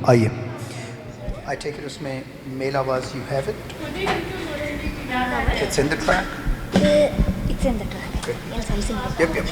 आइए। I take it उसमें mail आवाज़ you have it, it's in the track, It's in the track. Yes, I'll sing it. yep yep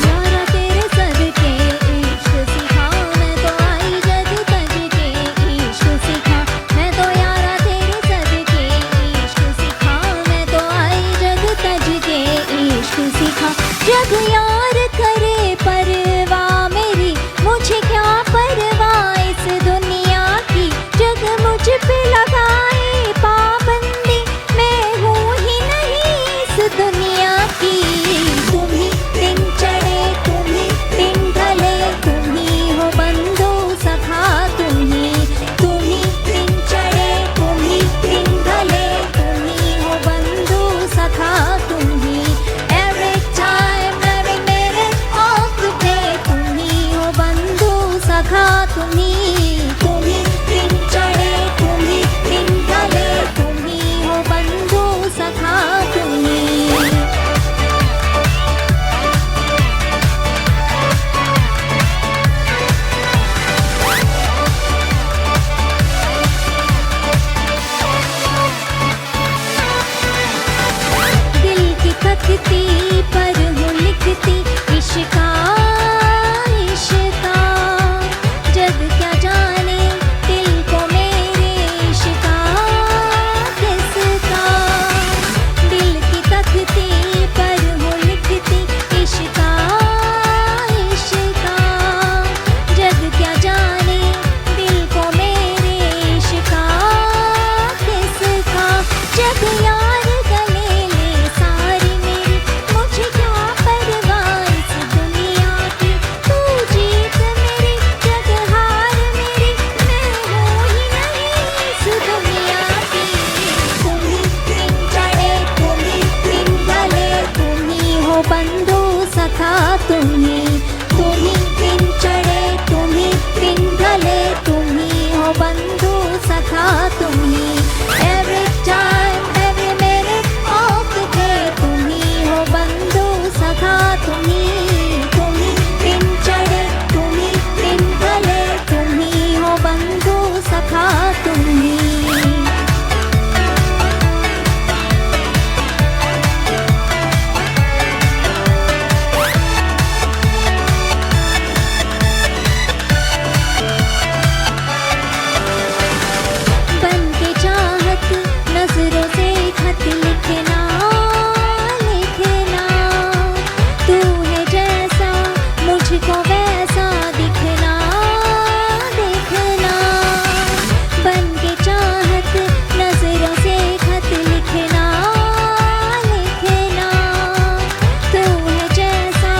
यारा तेरे सदके इश्क सीखा, मैं तो आई जग तज के इश्क सीखा। मैं तो यारा तेरे सदके इश्क सीखा, मैं तो आई जग तज के इश्क सीखा। जग यार करे परवाह मेरी, मुझे क्या परवाह इस दुनिया की। जग मुझ पे लगाए पाबंदी, मैं हूँ ही नहीं इस दुनिया की। तुम ही दिन चढ़े, तुम ही दिन ढले, तुम ही हो बंधु सखा। तुम ही दिन चढ़े, तुम ही दिन ढले, तुम ही हो बंधु सखा। तुम ही every time, every minute of the day, तुम ही हो बंधु सखा। तुम ही दिन चढ़े, तुम ही दिन ढले, तुम ही हो बंधु सखा। तुम ही दिल की तख्ती पर हूँ लिखती इश्का इश्का। जग क्या जाने दिल को मेरे इश्का किसका। दिल की तख्ती पर हूँ लिखती इश्का इश्का। जग क्या जाने दिल को मेरे इश्का किसका। जब यार गले ले सारी मेरी, मुझे क्या परवाह इस दुनिया की। तू जीत मेरी, जग हार मेरी, मैं हूँ ही नहीं इस दुनिया की। तुम ही दिन चढ़े, तुम ही दिन ढले, तुम ही हो बंधु सखा। तुम ही दिन चढ़े, तुम ही दिन ढले, तुम ही हो बंधु सखा। तुम ही every time, every minute of the day, तुम ही हो बंधु सखा। तुम ही दिन चढ़े, तुम ही दिन ढले, तुम ही हो बंधु सखा। तुम ही बन के चाहत नजरों से खत लिखना लिखना। तू है जैसा मुझको वैसा दिखना दिखना। बन के चाहत नजरों से खत लिखना लिखना। तू है जैसा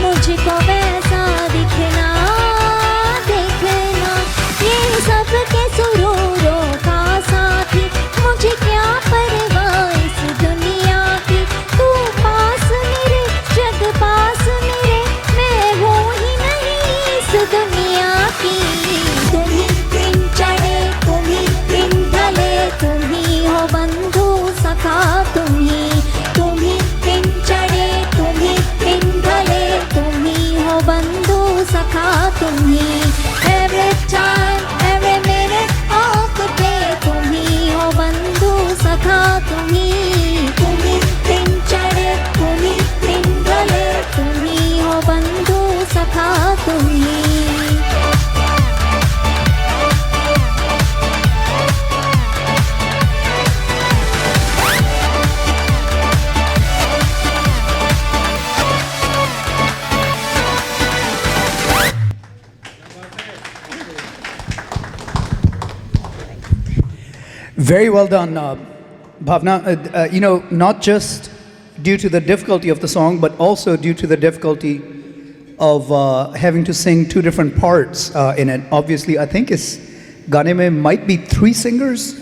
मुझको वैसा दिखना दिखना। ये सब के सुरूरों का साथी, मुझे क्या परवाह इस दुनिया की। तू पास मेरे, जग पास मेरे, मैं हूँ ही नहीं इस दुनिया की। तुम ही दिन चढ़े, तुम ही दिन ढले, तुम ही हो बंधु सखा। तुम ही दिन चढ़े, तुम ही दिन ढले, तुम ही हो बंधु सखा। तुम ही every time, every minute of the day, तुम ही हो बंधु सखा। तुम ही दिन चढ़े, तुम ही दिन ढले, तुम ही हो बंधु सखा। तुम ही Very well done, Bhavna. Not just due to the difficulty of the song, but also due to the difficulty of having to sing two different parts in it. Obviously, I think इस गाने में might be 3 singers.